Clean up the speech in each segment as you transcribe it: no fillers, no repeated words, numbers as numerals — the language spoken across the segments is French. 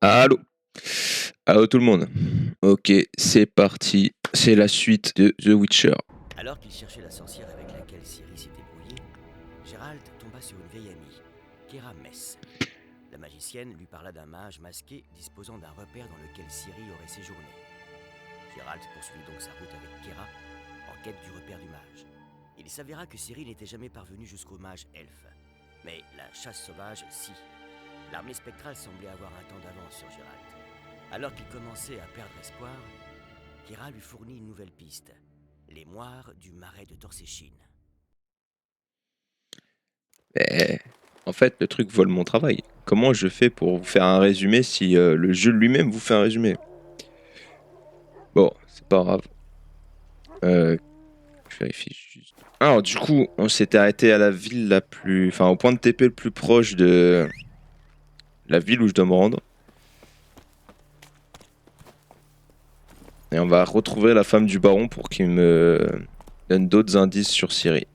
Allô? Allô tout le monde. Ok, c'est parti. C'est la suite de The Witcher. Alors qu'il cherchait la sorcière avec laquelle Ciri s'était brouillée, Gérald tomba sur une vieille amie, Kera Mess. La magicienne lui parla d'un mage masqué disposant d'un repère dans lequel Ciri aurait séjourné. Gérald poursuivit donc sa route avec Kera en quête du repère du mage. Il s'avéra que Ciri n'était jamais parvenue jusqu'au mage elfe. Mais la chasse sauvage, si. L'armée spectrale semblait avoir un temps d'avance sur Gérald. Alors qu'il commençait à perdre espoir, Kera lui fournit une nouvelle piste. Les moires du marais de Torséchine. Eh, en fait, le truc vole mon travail. Comment je fais pour vous faire un résumé si le jeu lui-même vous fait un résumé? Bon, c'est pas grave. Je vérifie juste. Alors, du coup, on s'était arrêté à la ville la plus. Enfin, au point de TP le plus proche de la ville où je dois me rendre. Et on va retrouver la femme du baron pour qu'il me donne d'autres indices sur Ciri.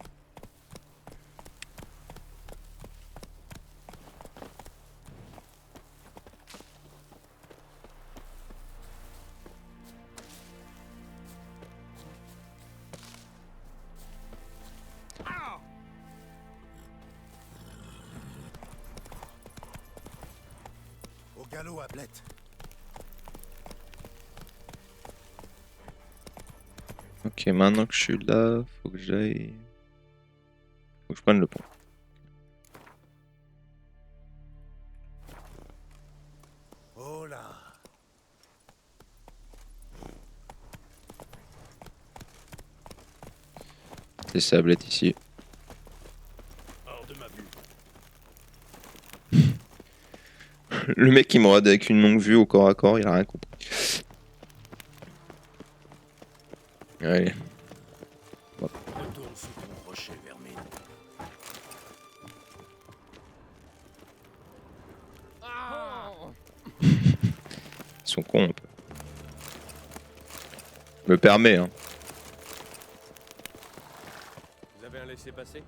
Au galop, Ablette. Ok, maintenant que je suis là, faut que j'aille. Faut que je prenne le pont. Oh là. C'est sablette ici. Hors de ma vue. Le mec qui me regarde avec une longue vue au corps à corps, il a rien compris. Allez. Retourne sous ton rocher, vermine. Ils sont cons un peu. Me permet, hein. Vous avez un laissez-passer?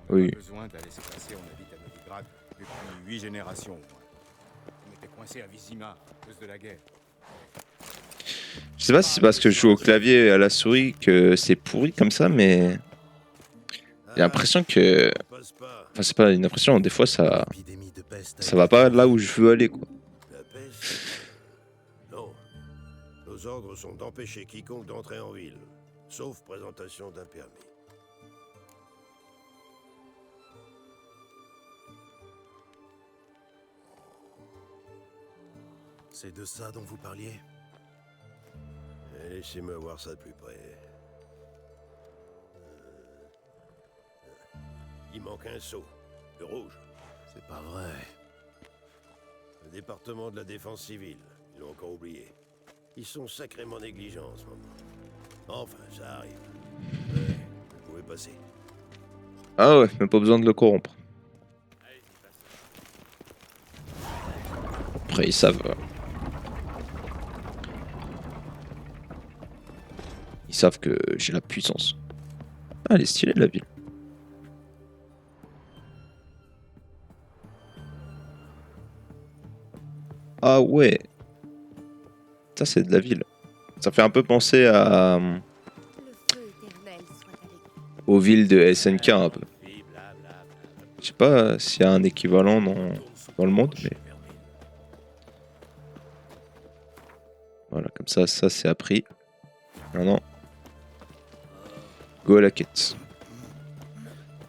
Oui. Pas besoin d'un laisser-passer, on habite à Novigrad depuis 8 générations au moins. On était coincés à Vizima à cause de la guerre. Je sais pas si c'est parce que je joue au clavier et à la souris que c'est pourri comme ça, mais j'ai l'impression que. Enfin, c'est pas une impression, des fois ça. Épidémie de peste. Ça va pas là où je veux aller, quoi. La peste? Non. Nos ordres sont d'empêcher quiconque d'entrer en ville, sauf présentation d'un permis. C'est de ça dont vous parliez? Laissez-moi voir ça de plus près. Il manque un sceau, le rouge. C'est pas vrai. Le département de la défense civile, ils l'ont encore oublié. Ils sont sacrément négligents en ce moment. Enfin, ça arrive. Ouais, vous pouvez passer. Ah ouais, même pas besoin de le corrompre. Après, ils savent. Ils savent que j'ai la puissance. Ah, elle est stylée la ville. Ah ouais. Ça, c'est de la ville. Ça fait un peu penser à. Aux villes de SNK un peu. Je sais pas s'il y a un équivalent dans le monde, mais voilà, comme ça c'est appris. Maintenant, go à la quête.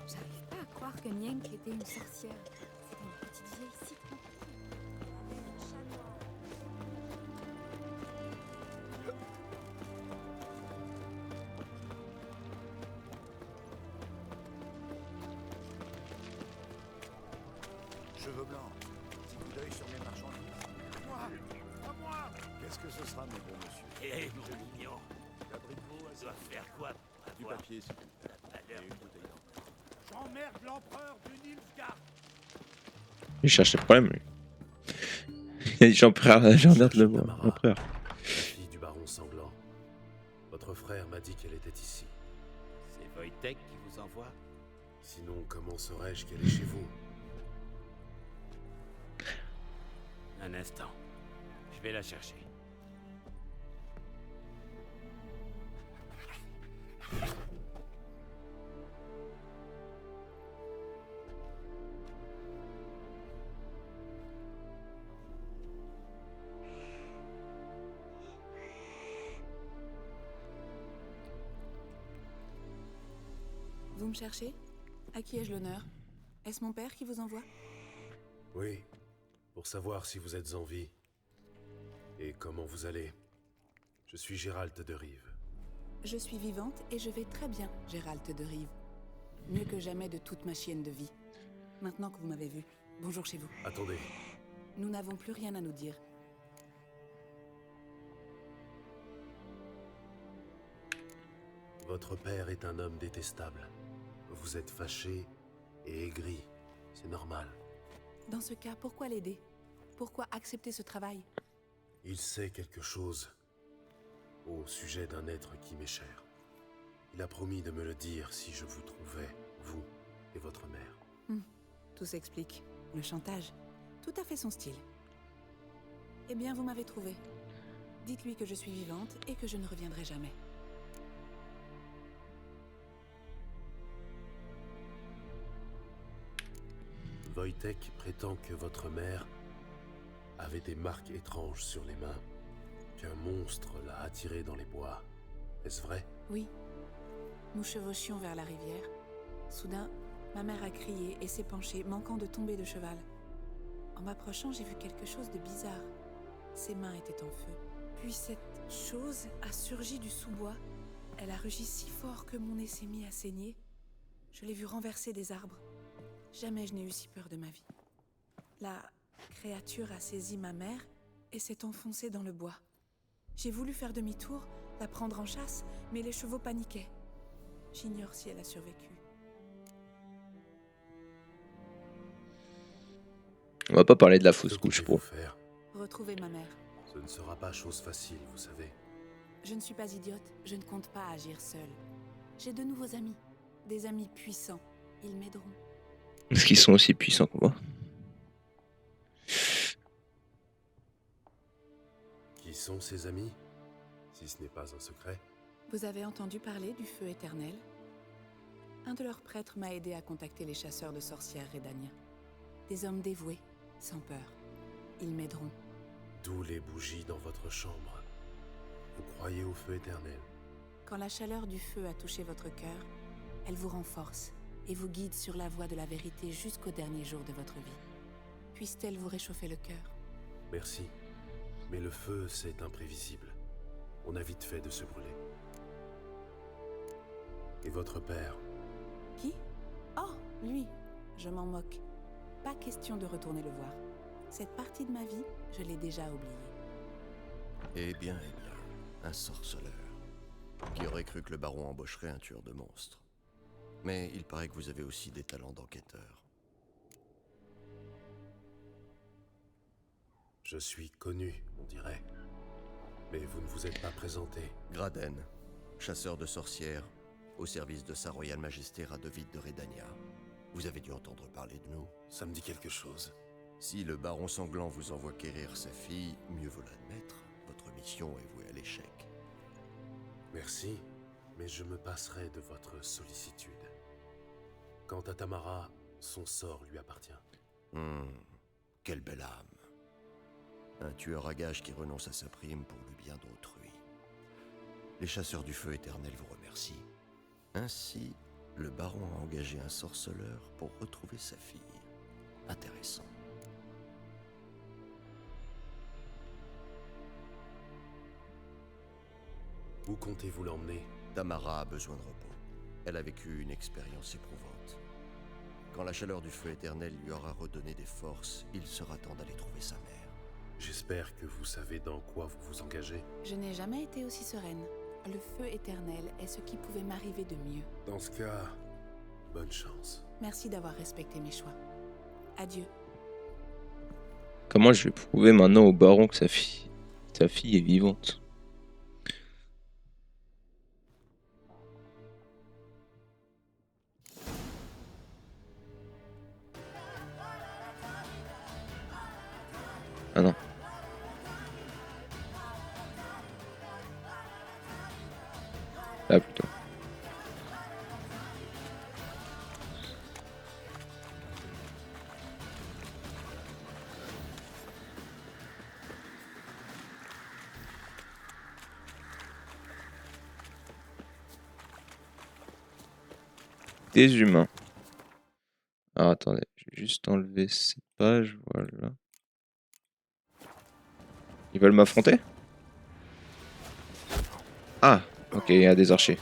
J'arrive pas à croire que Nienk était une sorcière. C'était une petite vieille si Cheveux blancs. Petit coup d'œil sur mes marchandises. À moi. À moi. Qu'est-ce que ce sera, mon bon monsieur? Hé, mon mignon, L'abricot, on doit faire quoi? du papier, s'il vous plaît. Et une bouteille d'eau. J'emmerde l'empereur du Nilfgaard. Il cherche les problèmes, lui. J'emmerde l'empereur. La fille du baron sanglant. Votre frère m'a dit qu'elle était ici. C'est Wojtek qui vous envoie? Sinon, comment saurais-je qu'elle est chez vous? Un instant. Je vais la chercher. Vous me cherchez? À qui ai-je l'honneur? Est-ce mon père qui vous envoie? Oui, pour savoir si vous êtes en vie. Et comment vous allez. Je suis Gérald de Rive. Je suis vivante et je vais très bien, Gérald de Rive. Mieux que jamais de toute ma chienne de vie. Maintenant que vous m'avez vu, bonjour chez vous. Attendez, Nous n'avons plus rien à nous dire. votre père est un homme détestable. Vous êtes fâché et aigri. C'est normal. Dans ce cas, pourquoi l'aider? Pourquoi accepter ce travail? Il sait quelque chose au sujet d'un être qui m'est cher. Il a promis de me le dire si je vous trouvais, vous et votre mère. Tout s'explique. Le chantage. Tout à fait son style. Eh bien, vous m'avez trouvé. Dites-lui que je suis vivante et que je ne reviendrai jamais. Wojtek prétend que votre mère avait des marques étranges sur les mains, qu'un monstre l'a attirée dans les bois. Est-ce vrai? Oui. Nous chevauchions vers la rivière. Soudain, ma mère a crié et s'est penchée, manquant de tomber de cheval. En m'approchant, j'ai vu quelque chose de bizarre. Ses mains étaient en feu. Puis cette chose a surgi du sous-bois. Elle a rugi si fort que mon nez s'est mis à saigner. Je l'ai vue renverser des arbres. Jamais je n'ai eu si peur de ma vie. La créature a saisi ma mère et s'est enfoncée dans le bois. J'ai voulu faire demi-tour, la prendre en chasse, mais les chevaux paniquaient. J'ignore si elle a survécu. On va pas parler de la fausse Que couche, comptez-vous pro. faire? Retrouver ma mère. Ce ne sera pas chose facile, vous savez. Je ne suis pas idiote, je ne compte pas agir seule. J'ai de nouveaux amis, des amis puissants. Ils m'aideront. Est-ce qu'ils sont aussi puissants que moi? Qui sont ses amis? Si ce n'est pas un secret. Vous avez entendu parler du feu éternel? Un de leurs prêtres m'a aidé à contacter les chasseurs de sorcières Redania. Des hommes dévoués, sans peur. Ils m'aideront. D'où les bougies dans votre chambre. Vous croyez au feu éternel? Quand la chaleur du feu a touché votre cœur, elle vous renforce et vous guide sur la voie de la vérité jusqu'au dernier jour de votre vie. Puisse-t-elle vous réchauffer le cœur? Merci. Mais le feu, c'est imprévisible. On a vite fait de se brûler. Et votre père? Qui? Oh, lui, je m'en moque. Pas question de retourner le voir. Cette partie de ma vie, je l'ai déjà oubliée. Eh bien, un sorceleur. Qui aurait cru que le baron embaucherait un tueur de monstres? Mais il paraît que vous avez aussi des talents d'enquêteur. Je suis connu, on dirait. Mais vous ne vous êtes pas présenté. Graden, chasseur de sorcières, au service de sa royale majesté Radovid de Redania. Vous avez dû entendre parler de nous. Ça me dit quelque chose. Si le baron sanglant vous envoie quérir sa fille, mieux vaut l'admettre. Votre mission est vouée à l'échec. Merci, mais je me passerai de votre sollicitude. Quant à Tamara, son sort lui appartient. Quelle belle âme. Un tueur à gages qui renonce à sa prime pour le bien d'autrui. Les chasseurs du feu éternel vous remercient. Ainsi, le baron a engagé un sorceleur pour retrouver sa fille. Intéressant. Où comptez-vous l'emmener? Tamara a besoin de repos. Elle a vécu une expérience éprouvante. Quand la chaleur du feu éternel lui aura redonné des forces, il sera temps d'aller trouver sa mère. J'espère que vous savez dans quoi vous vous engagez. Je n'ai jamais été aussi sereine. Le feu éternel est ce qui pouvait m'arriver de mieux. Dans ce cas, bonne chance. Merci d'avoir respecté mes choix. Adieu. Comment je vais prouver maintenant au baron que sa fille est vivante? Ah non. Là plutôt. Des humains. Alors attendez, je vais juste enlever cette page, voilà. Ils veulent m'affronter? Ah, ok, il y a des archers.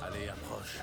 Allez, approche.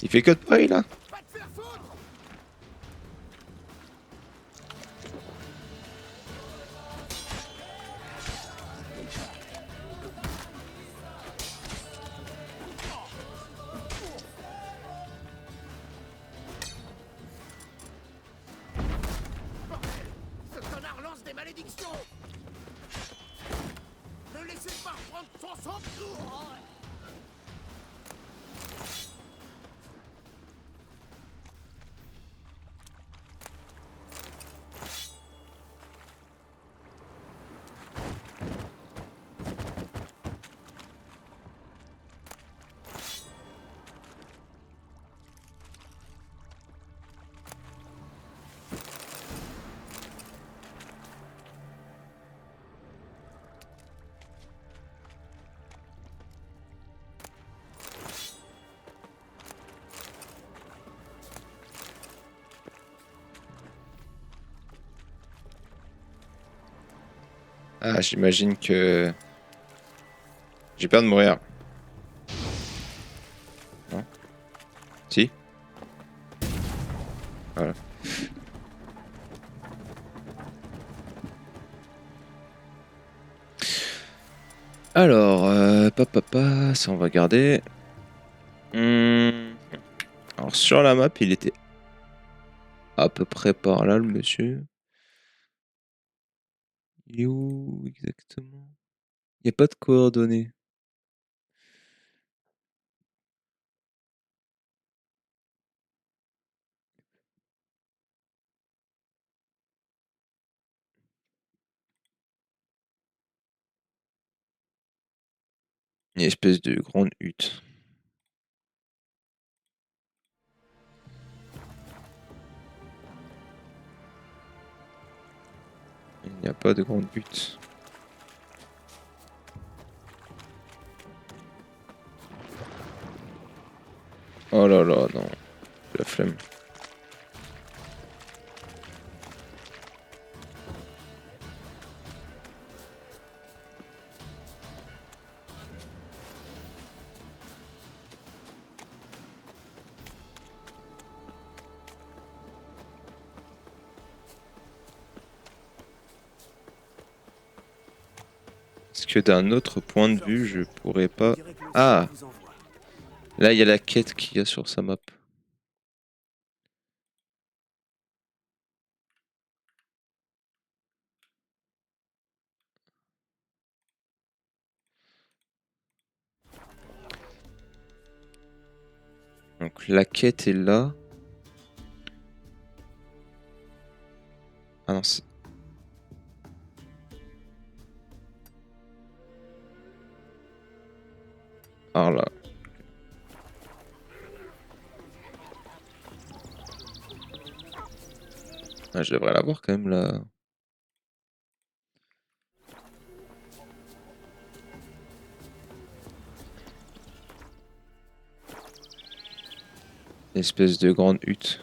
Il fait que de pareil là? Ce connard lance des malédictions. Ne laissez pas prendre son sang. Ah, j'imagine que j'ai peur de mourir. Non? Si? Voilà. Alors, ça on va garder. Alors sur la map, il était à peu près par là, le monsieur. Il est où exactement? Il n'y a pas de coordonnées. Une espèce de grande hutte. Il n'y a pas de grande hutte. Oh là là, non. La flemme. Est-ce que d'un autre point de vue, je pourrais pas... Ah! Là, il y a la quête qu'il y a sur sa map. Donc la quête est là. Ah non, c'est... Ah là. Ah, je devrais l'avoir quand même là. Espèce de grande hutte.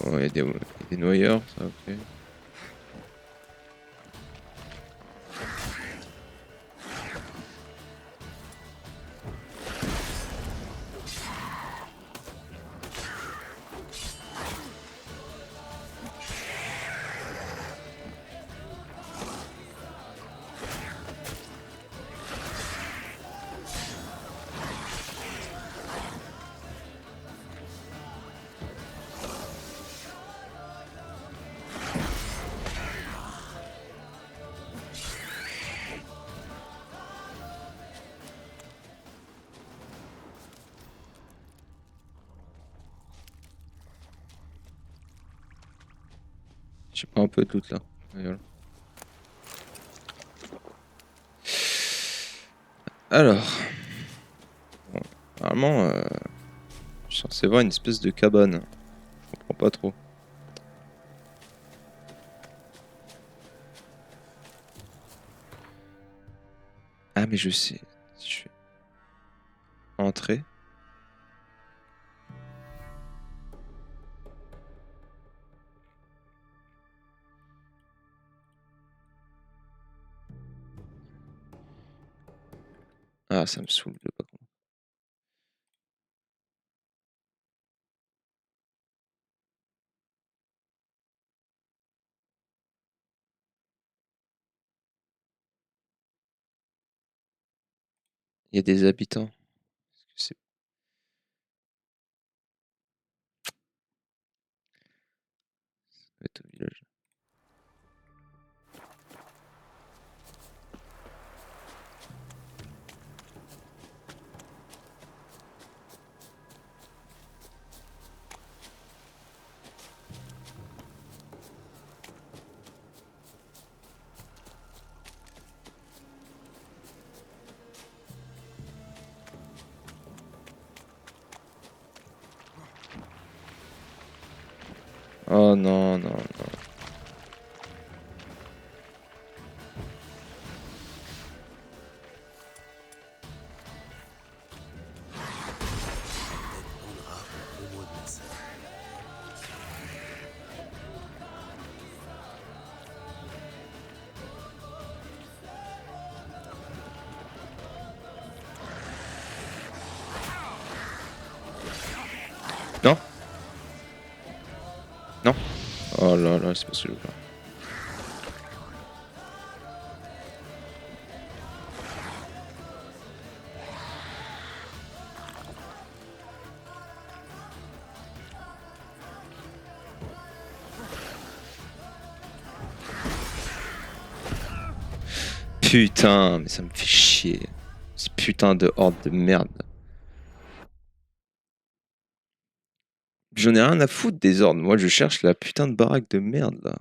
Oh, il y a des noyeurs, ça, ok. Je sais pas un peu toutes là. Et voilà. Alors. Bon, normalement, je suis censé voir une espèce de cabane. Je comprends pas trop. Ah mais je sais. Je vais entrer. Ah, ça me saoule de pas comprendre. Il y a des habitants. C'est ça doit être au village. Oh non, non, non. Non? Non? Oh là là, c'est pas ce que je veux faire. Putain, mais ça me fait chier. Ces putains de hordes de merde. J'en ai rien à foutre des ordres. Moi, je cherche la putain de baraque de merde, là.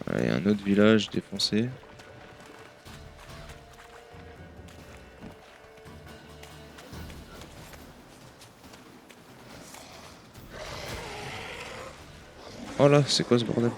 Ouais, un autre village défoncé. Oh là, c'est quoi ce bordel?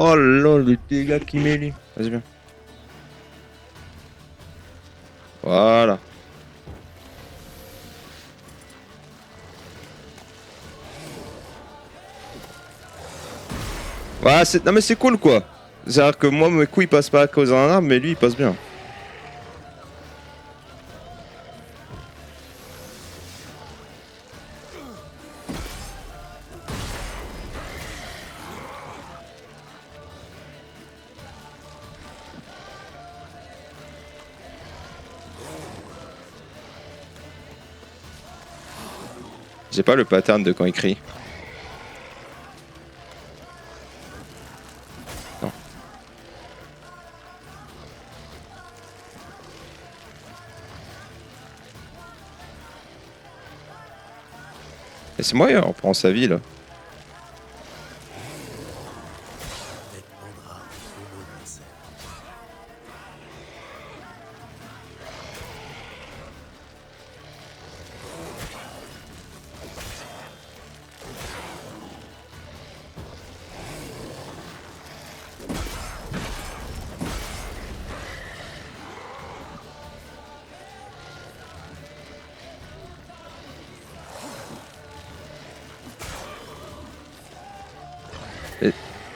Oh là, le dégât qu'il met lui. Vas-y, bien. Voilà. Ouais, non mais c'est cool quoi. C'est-à-dire que moi mes coups ils passent pas à cause d'un arbre mais lui il passe bien. J'ai pas le pattern de quand il crie. Non. Et c'est moi, on prend sa vie là.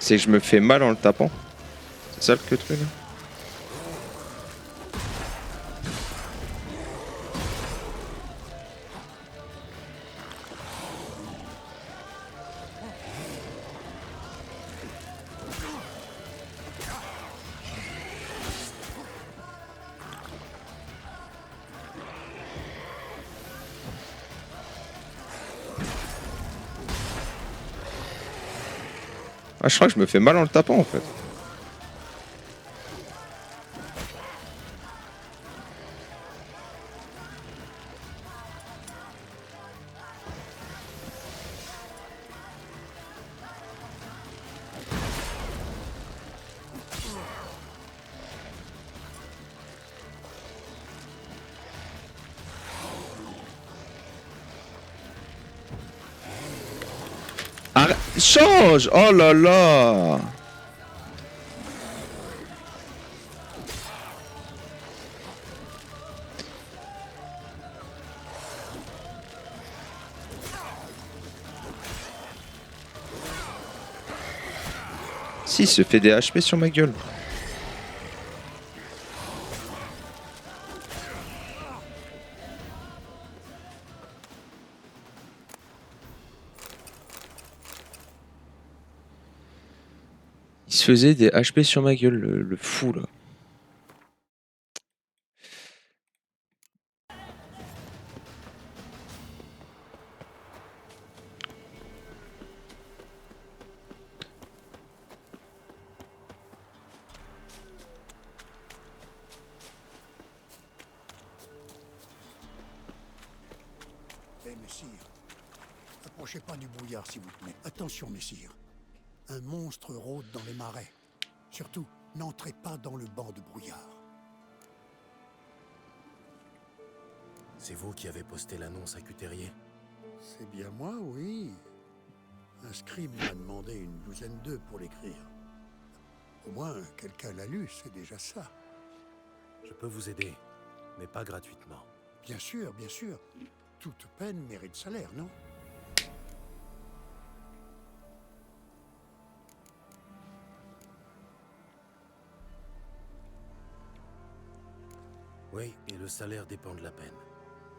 C'est que je me fais mal en le tapant. C'est ça le truc là. Ah, je crois que je me fais mal en le tapant en fait. Arrête, change! Oh là là! Si, il se fait des HP sur ma gueule. Il se faisait des HP sur ma gueule, le fou là. Eh, messire, approchez pas du brouillard, s'il vous plaît. Attention, messire. Un monstre rôde dans les marais. Surtout, n'entrez pas dans le banc de brouillard. C'est vous qui avez posté l'annonce à Cuterier? C'est bien moi, oui. Un scribe m'a demandé une douzaine d'œufs pour l'écrire. Au moins, quelqu'un l'a lu, c'est déjà ça. Je peux vous aider, mais pas gratuitement. Bien sûr, bien sûr. Toute peine mérite salaire, non? Oui, et le salaire dépend de la peine.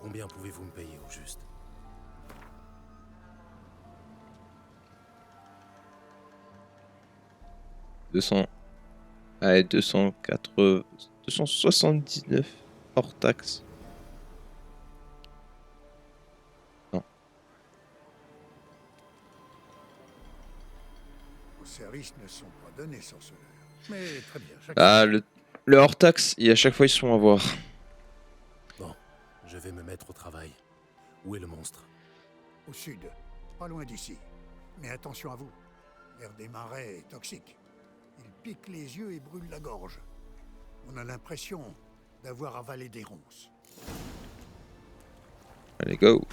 Combien pouvez-vous me payer au juste? Allez, 279 hors taxe. Non. Vos services ne sont pas donnés sans cela. Mais très bien. Ah, le hors taxe, et à chaque fois ils sont à voir. Bon, je vais me mettre au travail. Où est le monstre? Au sud, pas loin d'ici. Mais attention à vous. L'air des marais est toxique. Il pique les yeux et brûle la gorge. On a l'impression d'avoir avalé des ronces. Allez, go.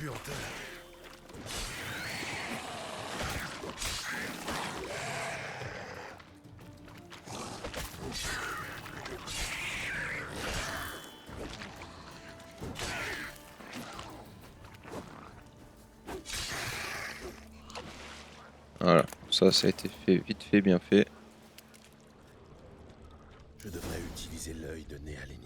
puanteur. Voilà, ça a été fait vite fait, bien fait. Je devrais utiliser l'œil de Néalénie.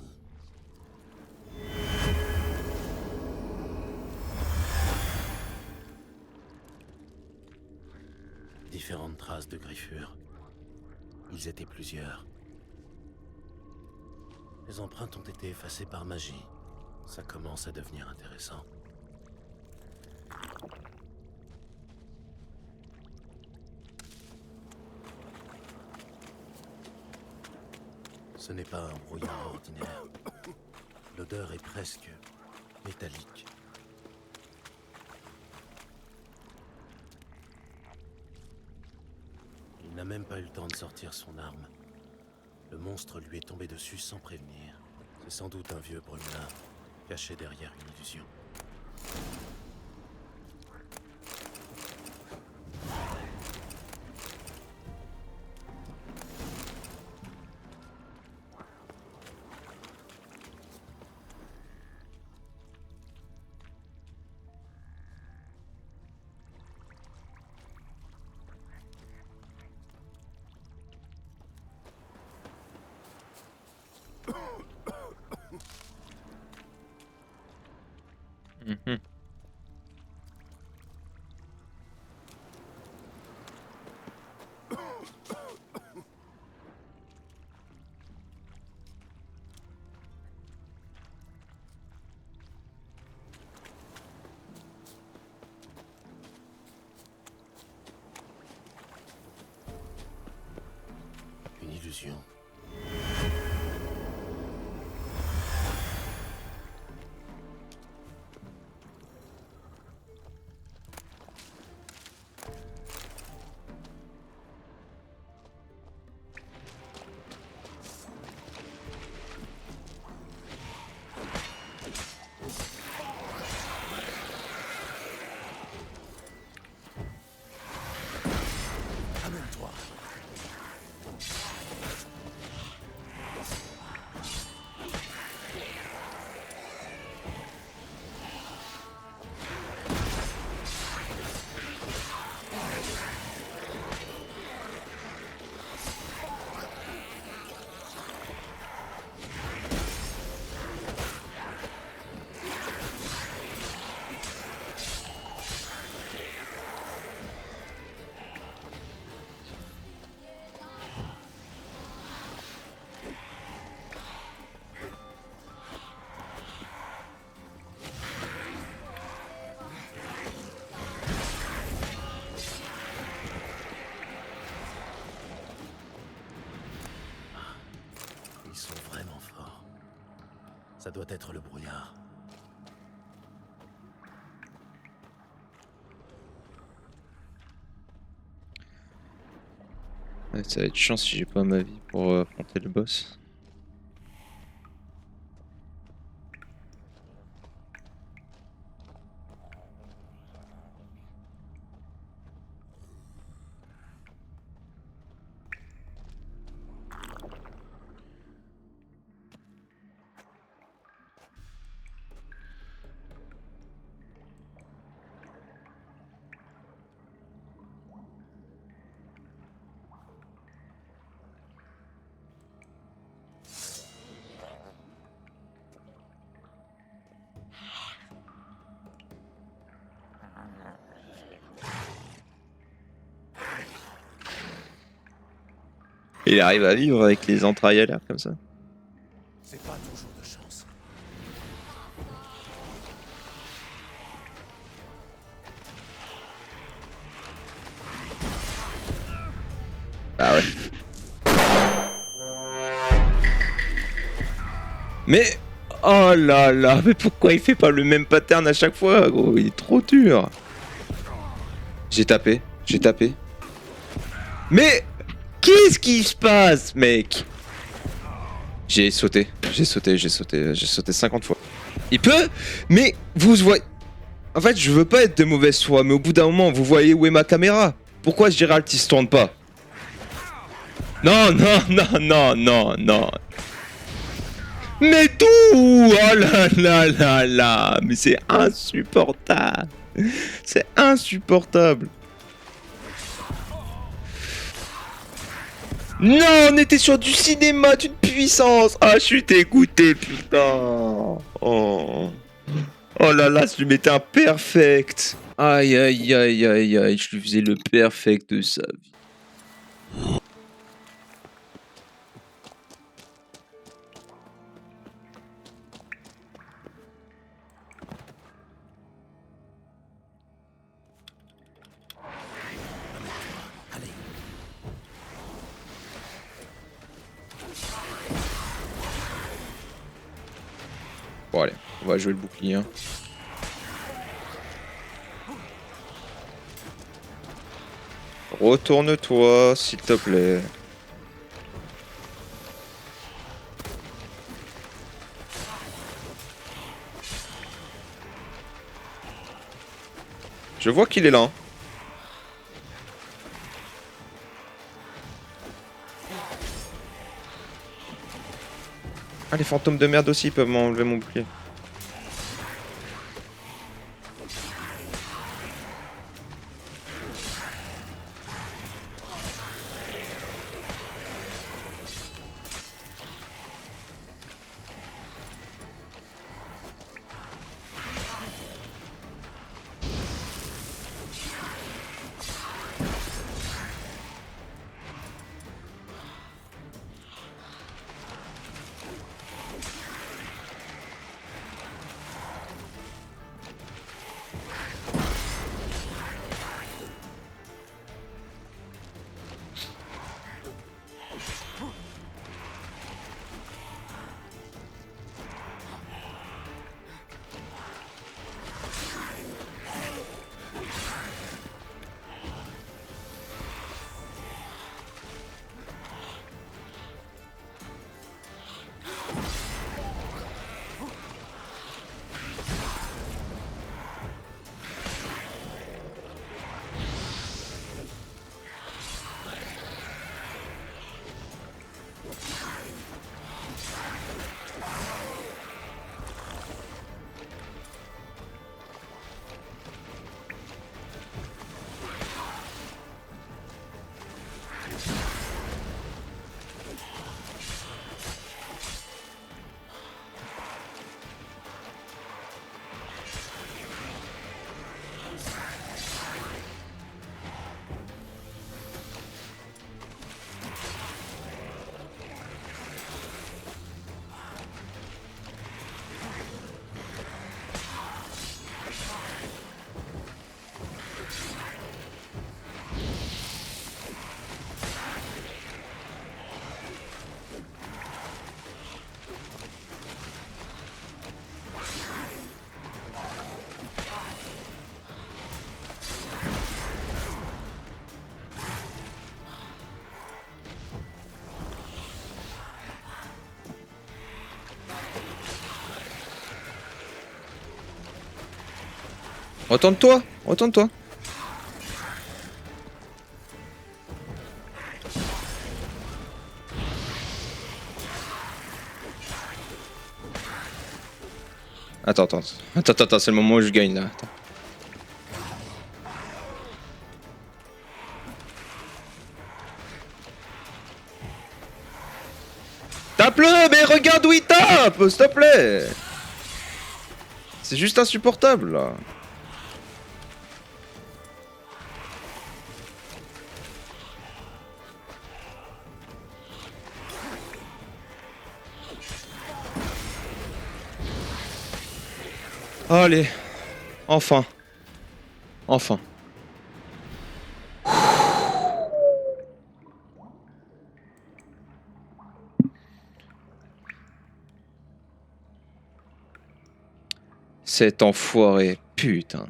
Différentes traces de griffures. Ils étaient plusieurs. Les empreintes ont été effacées par magie. Ça commence à devenir intéressant. Ce n'est pas un brouillard ordinaire. L'odeur est presque métallique. Il n'a même pas eu le temps de sortir son arme. Le monstre lui est tombé dessus sans prévenir. C'est sans doute un vieux brumelin, caché derrière une illusion. Mhm. Une illusion. Amène-toi. Ils sont vraiment forts. Ça doit être le brouillard. Ouais, ça va être chiant si j'ai pas ma vie pour affronter le boss. Il arrive à vivre avec les entrailles à l'air comme ça. C'est pas toujours de chance. Ah ouais. Mais oh là là, mais pourquoi il fait pas le même pattern à chaque fois, gros? Il est trop dur. J'ai tapé. Mais qu'est-ce qui se passe, mec? J'ai sauté 50 fois. Il peut, mais vous voyez. En fait, je veux pas être de mauvaise foi, mais au bout d'un moment, vous voyez où est ma caméra? Pourquoi Gérald il se tourne pas? Non, non, non, non, non, non. Mais d'où? Oh là là là là. Mais c'est insupportable. C'est insupportable. Non, on était sur du cinéma d'une puissance. Ah, je suis dégoûté, putain. Oh. Oh là là, je lui mettais un perfect. Aïe, aïe, aïe, aïe, aïe. Je lui faisais le perfect de sa vie. Bon, allez, on va jouer le bouclier. Hein. Retourne-toi, s'il te plaît. Je vois qu'il est là. Hein. Ah, les fantômes de merde aussi peuvent m'enlever mon bouclier. Retourne-toi, retourne-toi. Attends, c'est le moment où je gagne là. Attends. Tape-le, mais regarde où il tape, s'il te plaît. C'est juste insupportable là. Allez, enfin. Enfin. Cet enfoiré, putain.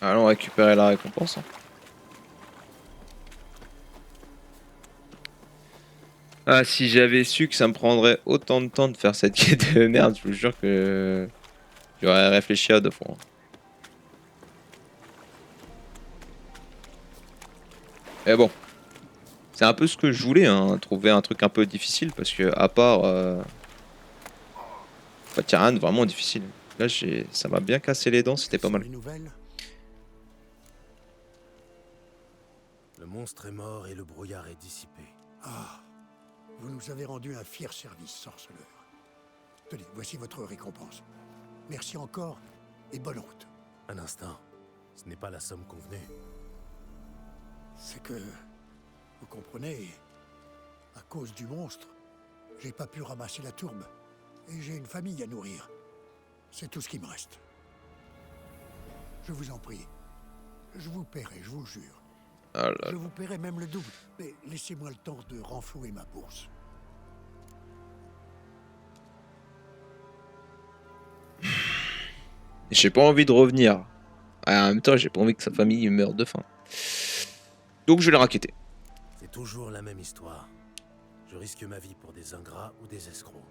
Allons récupérer la récompense. Hein. Ah, si j'avais su que ça me prendrait autant de temps de faire cette quête de merde, je vous jure que j'aurais réfléchi à deux fois. Mais bon, c'est un peu ce que je voulais, hein, trouver un truc un peu difficile, parce que à part... Bah, y a rien de vraiment difficile. Là, ça m'a bien cassé les dents, c'était pas mal. Les nouvelles? Le monstre est mort et le brouillard est dissipé. Ah, vous nous avez rendu un fier service, sorceleur. Tenez, voici votre récompense. Merci encore et bonne route. Un instant, ce n'est pas la somme convenue. C'est que, vous comprenez, à cause du monstre, j'ai pas pu ramasser la tourbe. Et j'ai une famille à nourrir. C'est tout ce qui me reste. Je vous en prie. Je vous paierai, je vous le jure. Ah là Je vous paierai même le double. Mais laissez-moi le temps de renflouer ma bourse. J'ai pas envie de revenir. En même temps, j'ai pas envie que sa famille meure de faim. Donc je l'ai raquetté. C'est toujours la même histoire. Je risque ma vie pour des ingrats ou des escrocs.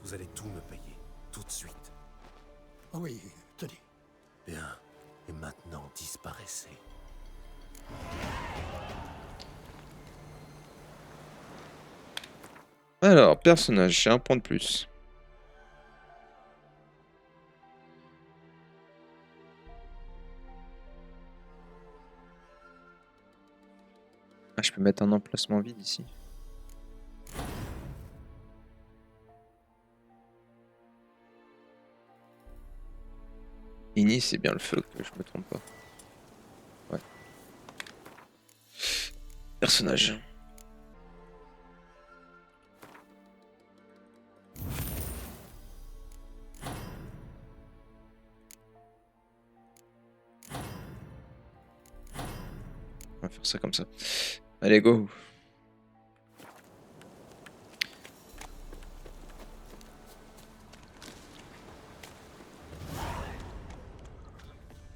Vous allez tout me payer, tout de suite. Oui, tenez. Bien. Et maintenant, disparaissez. Alors, personnage, j'ai un point de plus. Ah, je peux mettre un emplacement vide ici. Ini, c'est bien le feu, que je me trompe pas. Ouais. Personnage. On va faire ça comme ça. Allez, go.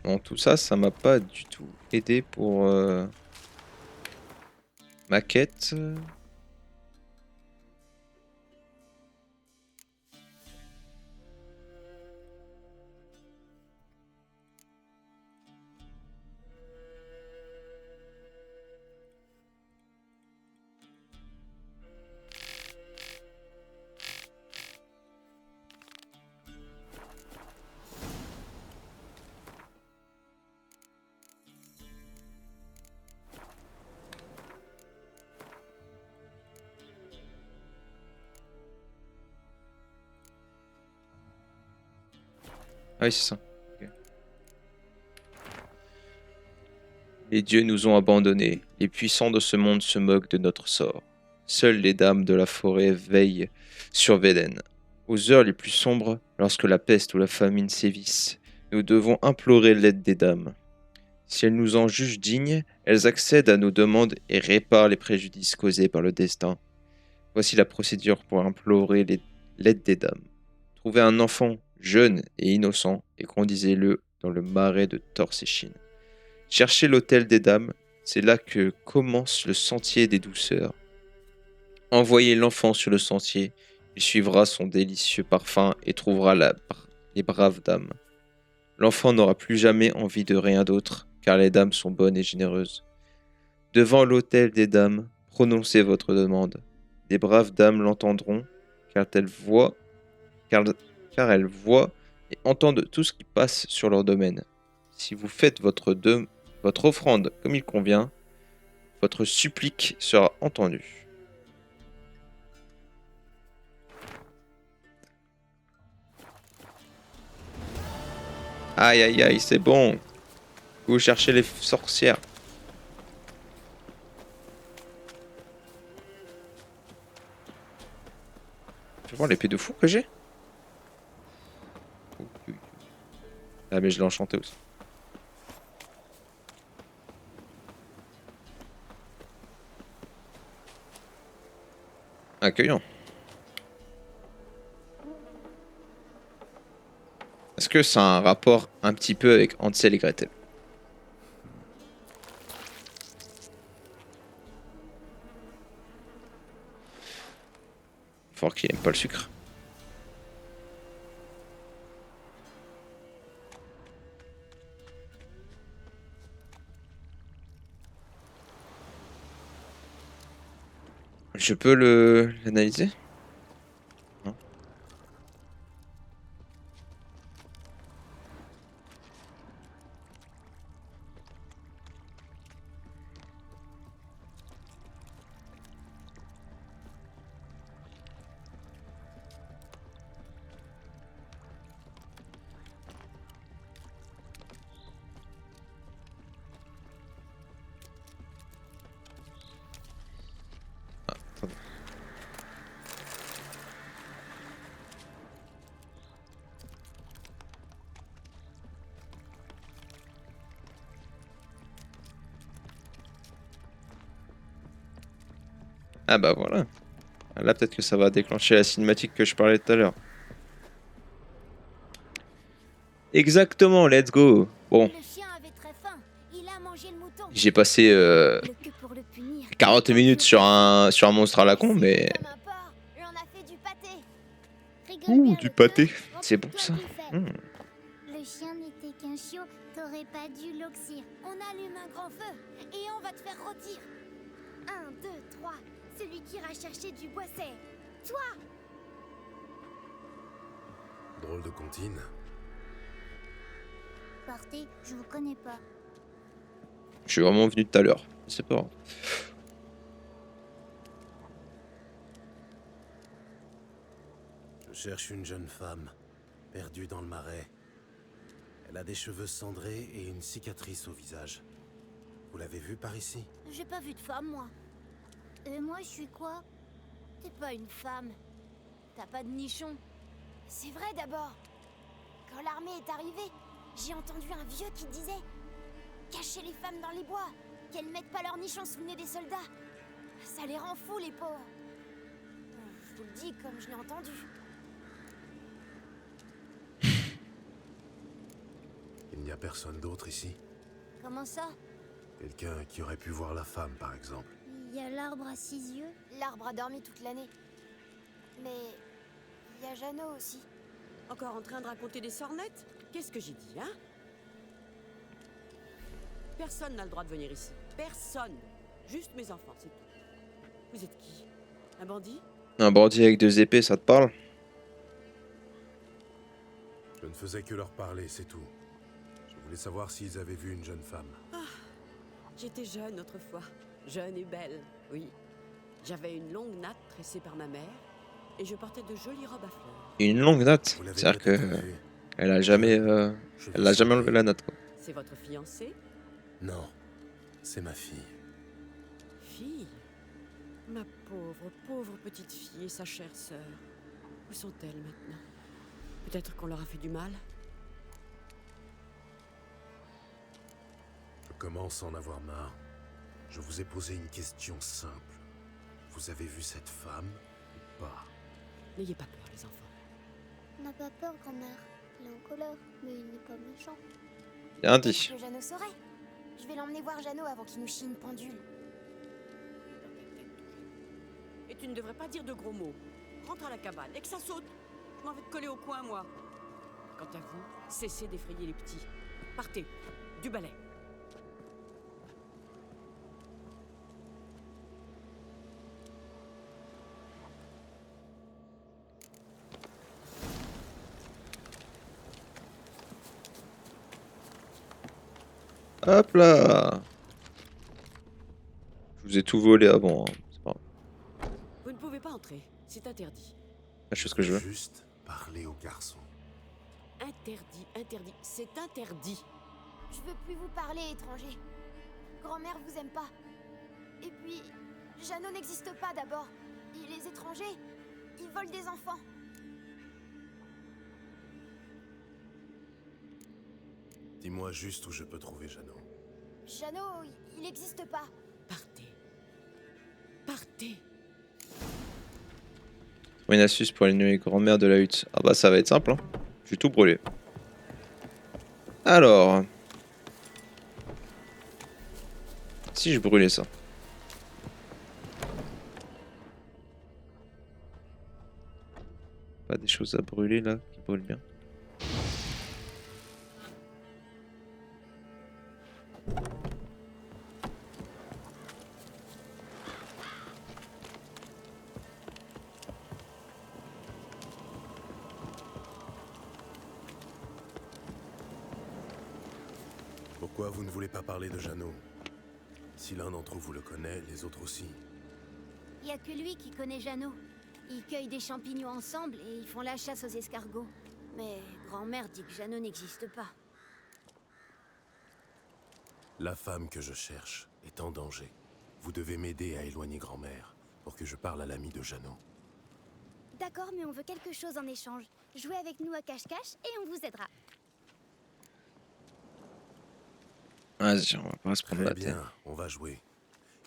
Bon, tout ça, ça m'a pas du tout aidé pour ma quête. Ah oui, c'est ça. Okay. Les dieux nous ont abandonnés. Les puissants de ce monde se moquent de notre sort. Seules les dames de la forêt veillent sur Velen. Aux heures les plus sombres, lorsque la peste ou la famine sévissent, nous devons implorer l'aide des dames. Si elles nous en jugent dignes, elles accèdent à nos demandes et réparent les préjudices causés par le destin. Voici la procédure pour implorer l'aide des dames. Trouvez un enfant jeune et innocent et conduisez-le dans le marais de Torséchine. Cherchez l'autel des dames, c'est là que commence le sentier des douceurs. Envoyez l'enfant sur le sentier, il suivra son délicieux parfum et trouvera les braves dames. L'enfant n'aura plus jamais envie de rien d'autre, car les dames sont bonnes et généreuses. Devant l'autel des dames, prononcez votre demande. Des braves dames l'entendront, car elles voient et entendent tout ce qui passe sur leur domaine. Si vous faites votre offrande comme il convient, votre supplique sera entendue. Aïe aïe aïe, c'est bon. Vous cherchez les sorcières. Fais voir l'épée de fou que j'ai. Ah mais je l'ai enchanté aussi. Accueillant. Est-ce que ça a un rapport un petit peu avec Hansel et Gretel? Fort qu'il aime pas le sucre. Je peux l'analyser? Non. Ah bah voilà. Là peut-être que ça va déclencher la cinématique que je parlais tout à l'heure. Exactement, let's go. Bon. Le chien avait très faim. Il a mangé le mouton. J'ai passé Le que pour le punir. 40 minutes sur un monstre à la con, mais... Comme un porc, et on a fait du pâté. Ouh, du pâté. C'est bon ça. Le chien n'était qu'un chiot, t'aurais pas dû l'oxyre. On allume un grand feu et on va te faire rôtir. 1, 2, 3. Celui qui ira chercher du bois, c'est toi. Drôle de comptine. Partez, je vous connais pas. Je suis vraiment venu tout à l'heure. C'est pas grave. Je cherche une jeune femme, perdue dans le marais. Elle a des cheveux cendrés et une cicatrice au visage. Vous l'avez vue par ici? J'ai pas vu de femme, moi. Et moi, je suis quoi? T'es pas une femme. T'as pas de nichon. C'est vrai d'abord. Quand l'armée est arrivée, j'ai entendu un vieux qui disait « Cachez les femmes dans les bois, qu'elles mettent pas leur nichon sous le nez des soldats. Ça les rend fous, les pauvres. » Je vous le dis comme je l'ai entendu. Il n'y a personne d'autre ici? Comment ça? Quelqu'un qui aurait pu voir la femme, par exemple. Il y a l'arbre à 6 yeux. L'arbre a dormi toute l'année. Mais il y a Jeannot aussi. Encore en train de raconter des sornettes? Qu'est-ce que j'ai dit, hein? Personne n'a le droit de venir ici. Personne. Juste mes enfants, c'est tout. Vous êtes qui? Un bandit? Un bandit avec 2 épées, ça te parle? Je ne faisais que leur parler, c'est tout. Je voulais savoir s'ils avaient vu une jeune femme. Ah, j'étais jeune autrefois. Jeune et belle, oui. J'avais une longue natte tressée par ma mère et je portais de jolies robes à fleurs. Une longue natte? C'est-à-dire que... Elle a jamais... Elle a jamais enlevé la natte, quoi. C'est votre fiancée? Non, c'est ma fille. Fille? Ma pauvre, pauvre petite fille et sa chère sœur. Où sont-elles maintenant? Peut-être qu'on leur a fait du mal? Je commence à en avoir marre. Je vous ai posé une question simple. Vous avez vu cette femme ou pas? N'ayez pas peur, les enfants. On n'a pas peur, grand-mère. Il est en colère, mais il n'est pas méchant. Bien dit. Que Jeannot saurait. Je vais l'emmener voir Jeannot avant qu'il nous chie une pendule. Et tu ne devrais pas dire de gros mots. Rentre à la cabane et que ça saute. Je m'en vais te coller au coin, moi. Quant à vous, cessez d'effrayer les petits. Partez, du balai. Hop là. Je vous ai tout volé avant. Hein. C'est pas grave. Vous ne pouvez pas entrer, c'est interdit. Je fais ce que je veux. Juste parler aux garçons. Interdit, interdit, c'est interdit. Je veux plus vous parler, étranger. Grand-mère vous aime pas. Et puis, Jeannot n'existe pas d'abord. Et les étrangers, ils volent des enfants. Dis-moi juste où je peux trouver Jeannot. Jeannot, il n'existe pas. Partez. Partez. Une astuce pour éliminer grand-mère de la hutte. Ah bah ça va être simple. Hein. Je vais tout brûler. Alors. Si je brûlais ça. pas des choses à brûler là, qui brûlent bien. Pourquoi vous ne voulez pas parler de Jeannot? Si l'un d'entre vous le connaît, les autres aussi. Y a que lui qui connaît Jeannot. Ils cueillent des champignons ensemble et ils font la chasse aux escargots. Mais grand-mère dit que Jeannot n'existe pas. La femme que je cherche est en danger. Vous devez m'aider à éloigner grand-mère pour que je parle à l'ami de Jeannot. D'accord, mais on veut quelque chose en échange. Jouez avec nous à cache-cache et on vous aidera. Vas-y, on va pas se prendre Très la tête. bien, on va jouer.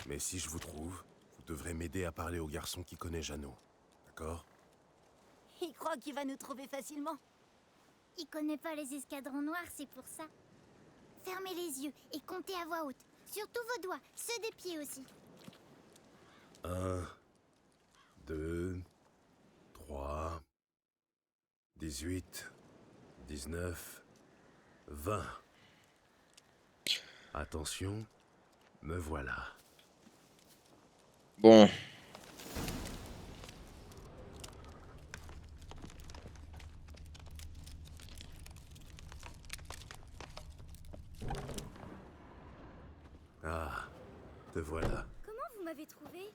Mais si je vous trouve, vous devrez m'aider à parler au garçon qui connaît Jeannot. D'accord? Il croit qu'il va nous trouver facilement. Il connaît pas les escadrons noirs, c'est pour ça. Fermez les yeux et comptez à voix haute. Surtout vos doigts, ceux des pieds aussi. 1, 2, 3, 18, 19, 20. Attention, me voilà. Bon. Ah, te voilà. Comment vous m'avez trouvé?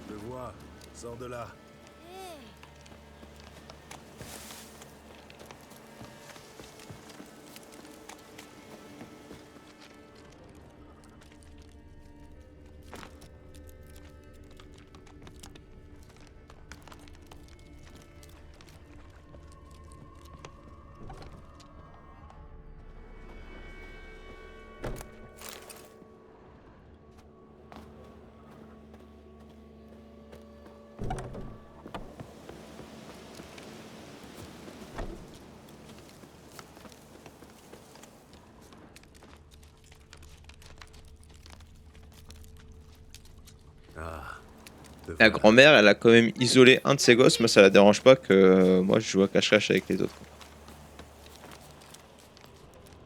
Te vois, sors de là. La grand-mère, elle a quand même isolé un de ses gosses. Moi, ça la dérange pas que moi je joue à cache-cache avec les autres.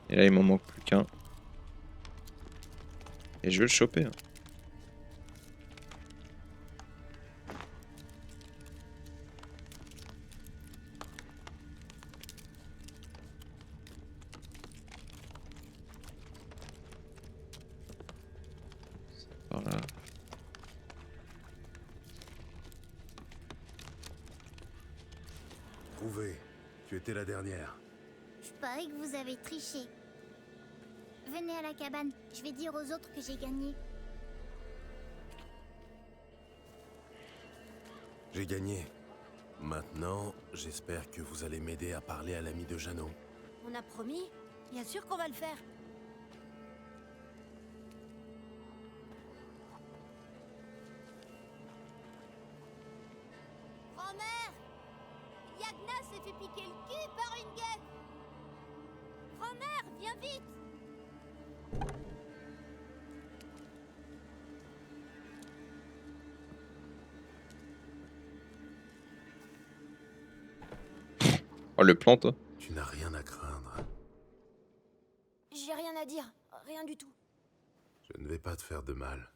Et là, il m'en manque plus qu'un. Et je vais le choper. Hein. Par là. Trouvé. Tu étais la dernière. Je parie que vous avez triché. Venez à la cabane, je vais dire aux autres que j'ai gagné. J'ai gagné. Maintenant, j'espère que vous allez m'aider à parler à l'ami de Jeannot. On a promis, bien sûr qu'on va le faire. Grand-mère, Yagna s'est fait piquer le cul par une guêpe. Grand-mère, viens vite. Oh, le plan, toi. Tu n'as rien à craindre. J'ai rien à dire, rien du tout. Je ne vais pas te faire de mal.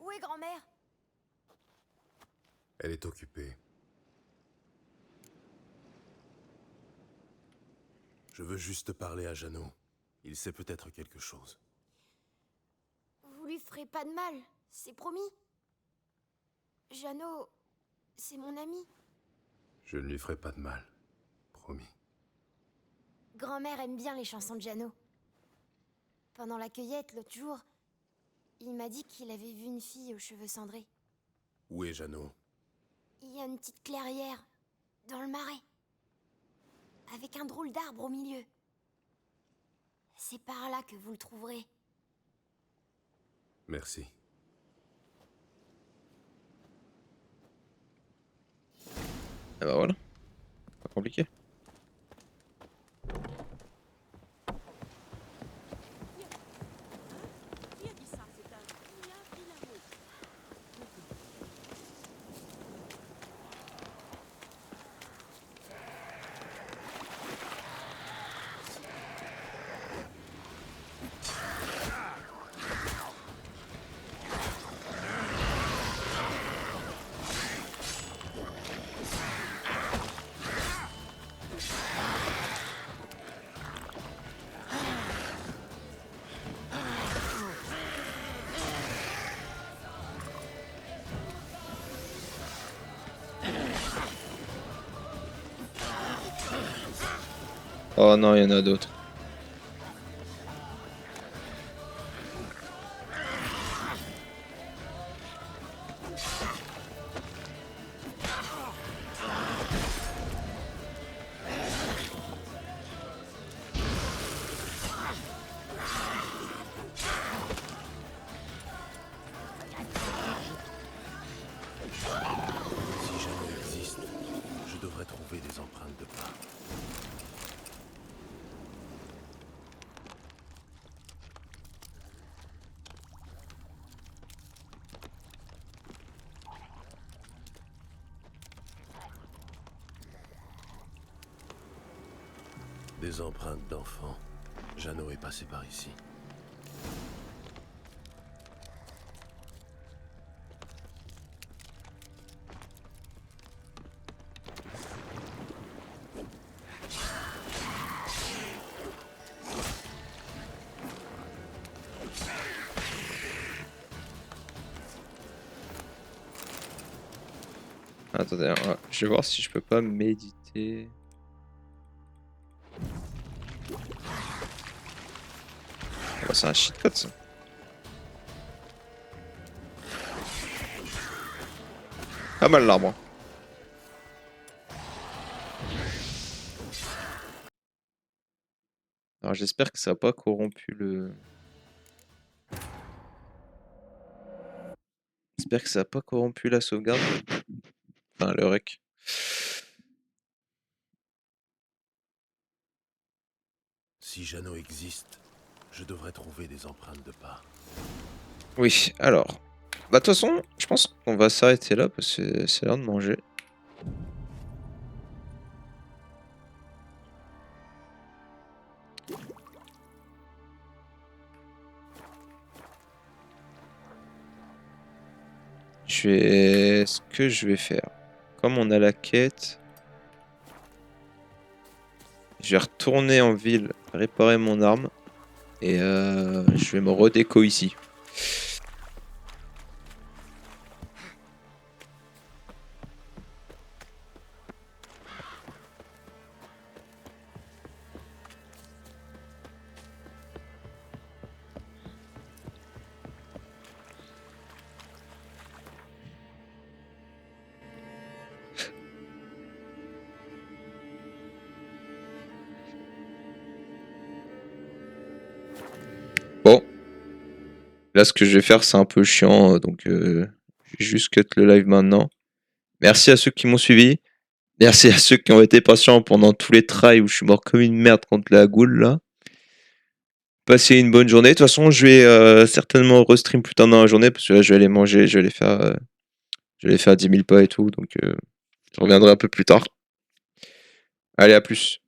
Où est grand-mère? Elle est occupée. Je veux juste parler à Jeannot. Il sait peut-être quelque chose. Vous lui ferez pas de mal, c'est promis. Jeannot, c'est mon ami. Je ne lui ferai pas de mal. Promis. Grand-mère aime bien les chansons de Jeannot. Pendant la cueillette, l'autre jour, il m'a dit qu'il avait vu une fille aux cheveux cendrés. Où est Jeannot? Il y a une petite clairière, dans le marais. Avec un drôle d'arbre au milieu. C'est par là que vous le trouverez. Merci. Ah bah voilà. Pas compliqué. Qui a dit ça? C'est un bien vilain mot. Oh non, il y en a d'autres. Si Jano existe, je devrais trouver des empreintes de pas. Des empreintes d'enfants. Jano est passé par ici. Attendez, ouais, je vais voir si je peux pas méditer. Oh, c'est un cheat code ça. Pas mal l'arbre. Alors j'espère que ça n'a pas corrompu le... J'espère que ça n'a pas corrompu la sauvegarde. Enfin le rec. Si Jano existe, je devrais trouver des empreintes de pas. Oui, alors. Bah de toute façon, je pense qu'on va s'arrêter là parce que c'est l'heure de manger. Ce que je vais faire, comme on a la quête, je vais retourner en ville, réparer mon arme et je vais me redéco ici. Bon, là ce que je vais faire c'est un peu chiant, donc je vais juste cut le live maintenant. Merci à ceux qui m'ont suivi, merci à ceux qui ont été patients pendant tous les tries où je suis mort comme une merde contre la goule là. Passez une bonne journée, de toute façon je vais certainement restream plus tard dans la journée parce que là je vais aller manger, je vais aller faire 10 000 pas et tout, donc je reviendrai un peu plus tard. Allez, à plus.